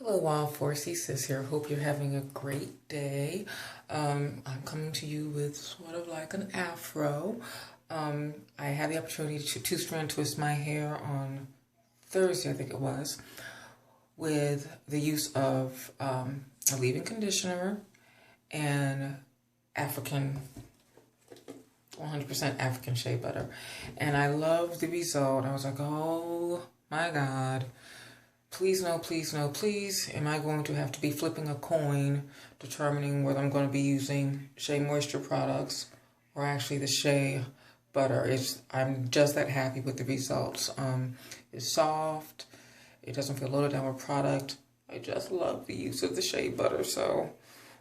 Hello, Wild Foresty Sis here. Hope you're having a great day. I'm coming to you with sort of like an afro. I had the opportunity to two-strand twist my hair on Thursday, I think it was, with the use of a leave-in conditioner and 100% African shea butter. And I loved the result. I was like, oh my God. Please, no, please, no, please. Am I going to have to be flipping a coin, determining whether I'm going to be using Shea Moisture products or actually the Shea Butter? I'm just that happy with the results. It's soft. It doesn't feel loaded down with product. I just love the use of the Shea Butter. So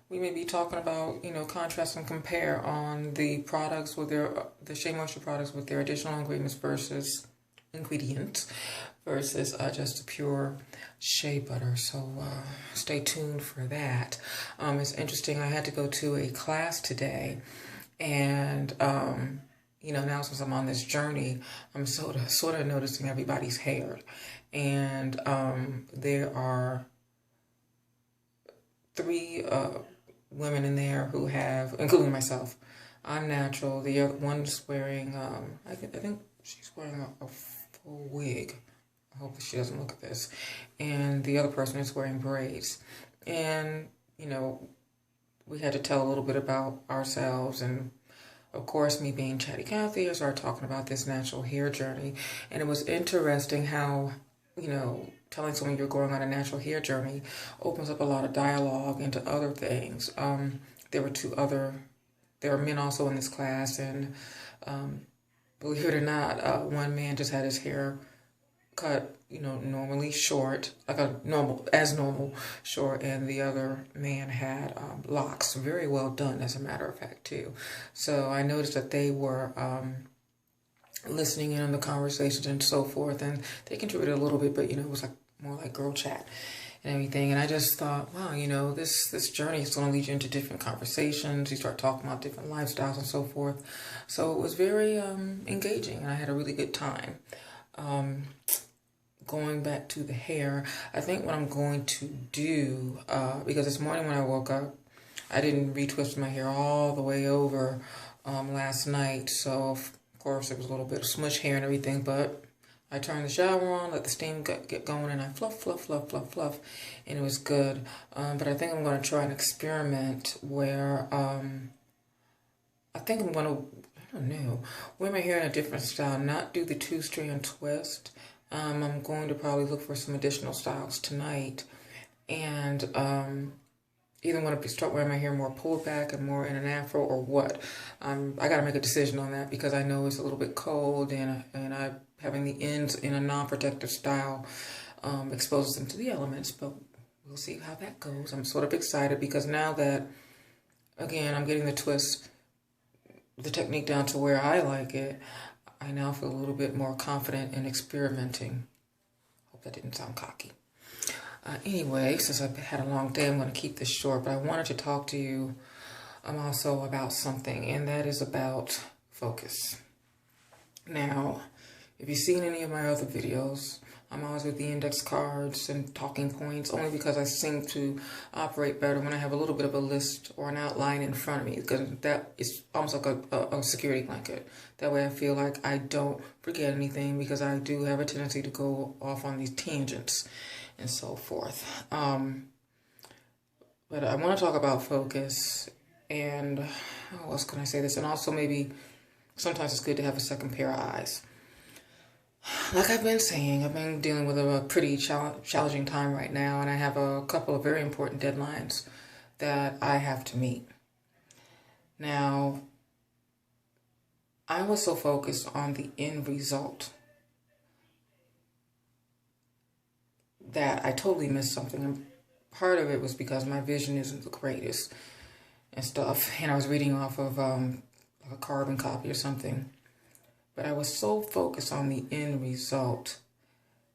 we may be talking about, contrast and compare on the products with the Shea Moisture products with their additional ingredients versus just a pure shea butter. So stay tuned for that. It's interesting. I had to go to a class today, and now since I'm on this journey, I'm sort of noticing everybody's hair, and there are three women in there who have, including myself. I'm natural. The other one's wearing, I think she's wearing a full wig. I hope that she doesn't look at this. And the other person is wearing braids. And, we had to tell a little bit about ourselves. And, of course, me being Chatty Cathy, I started talking about this natural hair journey. And it was interesting how, telling someone you're going on a natural hair journey opens up a lot of dialogue into other things. There were men also in this class. And believe it or not, one man just had his hair cut, normally short, like normal short, and the other man had locks, very well done, as a matter of fact, too. So I noticed that they were listening in on the conversations and so forth, and they contributed a little bit, but it was like more like girl chat and everything. And I just thought, wow, this journey is going to lead you into different conversations. You start talking about different lifestyles and so forth. So it was very engaging, and I had a really good time. Going back to the hair, I think what I'm going to do, because this morning when I woke up, I didn't retwist my hair all the way over last night. So, of course, it was a little bit of smush hair and everything, but I turned the shower on, let the steam get going, and I fluff, and it was good. But I think I'm going to try an experiment where I think I'm going to, I don't know, wear my hair in a different style, not do the two-strand twist. I'm going to probably look for some additional styles tonight, and either want to start wearing my hair more pulled back and more in an afro, or what. I got to make a decision on that because I know it's a little bit cold, and I having the ends in a non-protective style exposes them to the elements, but we'll see how that goes. I'm sort of excited because now that, again, I'm getting the technique down to where I like it, I now feel a little bit more confident in experimenting. Hope that didn't sound cocky. Anyway, since I've had a long day, I'm going to keep this short, but I wanted to talk to you also about something, and that is about focus. Now, if you've seen any of my other videos, I'm always with the index cards and talking points, only because I seem to operate better when I have a little bit of a list or an outline in front of me, because that is almost like a security blanket. That way I feel like I don't forget anything, because I do have a tendency to go off on these tangents and so forth. But I want to talk about focus, and how else can I say this? And also maybe sometimes it's good to have a second pair of eyes. Like I've been saying, I've been dealing with a pretty challenging time right now, and I have a couple of very important deadlines that I have to meet. Now, I was so focused on the end result that I totally missed something. And part of it was because my vision isn't the greatest and stuff, and I was reading off of like a carbon copy or something. But I was so focused on the end result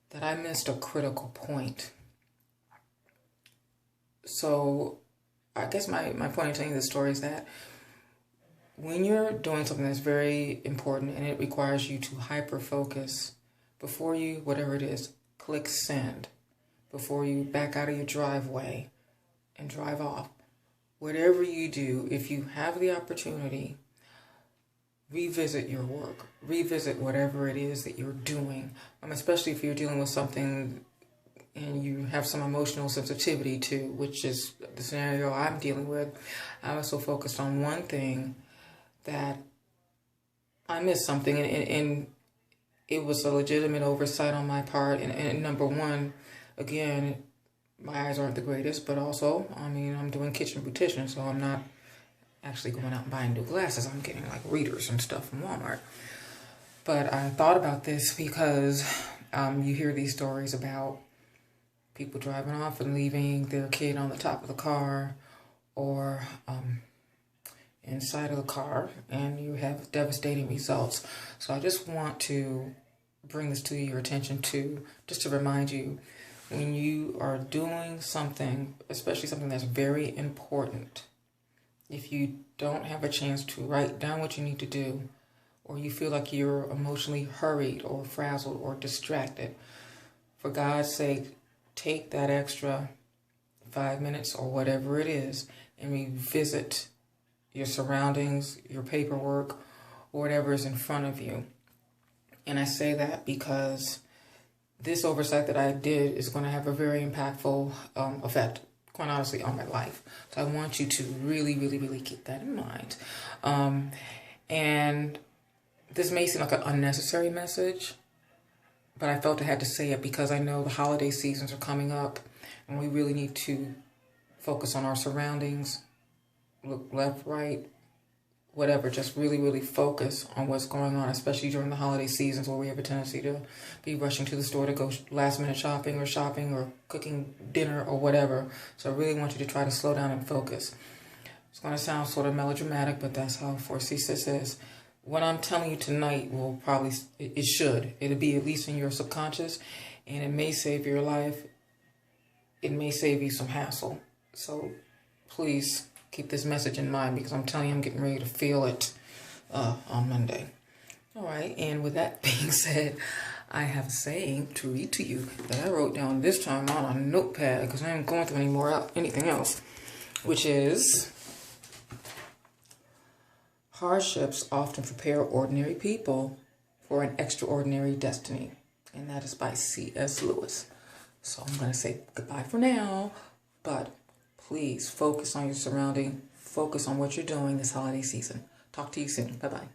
that I missed a critical point. So I guess my point in telling this story is that when you're doing something that's very important and it requires you to hyper-focus, before you, whatever it is, click send, before you back out of your driveway and drive off. Whatever you do, if you have the opportunity, revisit your work, revisit whatever it is that you're doing, especially if you're dealing with something and you have some emotional sensitivity to, which is the scenario I'm dealing with. I was so focused on one thing that I missed something, and it was a legitimate oversight on my part. And number one, again, my eyes aren't the greatest, but also, I mean, I'm doing kitchen beautician, so I'm not actually going out and buying new glasses. I'm getting like readers and stuff from Walmart. But I thought about this because you hear these stories about people driving off and leaving their kid on the top of the car or inside of the car, and you have devastating results. So I just want to bring this to your attention just to remind you, when you are doing something, especially something that's very important, if you don't have a chance to write down what you need to do, or you feel like you're emotionally hurried or frazzled or distracted, for God's sake, take that extra 5 minutes or whatever it is and revisit your surroundings, your paperwork, or whatever is in front of you. And I say that because this oversight that I did is going to have a very impactful effect, quite honestly, on my life. So I want you to really, really, really keep that in mind. And this may seem like an unnecessary message, but I felt I had to say it because I know the holiday seasons are coming up and we really need to focus on our surroundings, look left, right, whatever, just really, really focus on what's going on, especially during the holiday seasons where we have a tendency to be rushing to the store to go last minute shopping or cooking dinner or whatever. So I really want you to try to slow down and focus. It's going to sound sort of melodramatic, but that's how 4C is. What I'm telling you tonight will probably, it'll be at least in your subconscious, and it may save your life. It may save you some hassle. So please keep this message in mind, because I'm telling you, I'm getting ready to feel it on Monday. All right, and with that being said, I have a saying to read to you that I wrote down this time on a notepad because I ain't going through anything else, which is, hardships often prepare ordinary people for an extraordinary destiny. And that is by C.S. Lewis. So I'm going to say goodbye for now, but please focus on your surrounding, focus on what you're doing this holiday season. Talk to you soon. Bye-bye.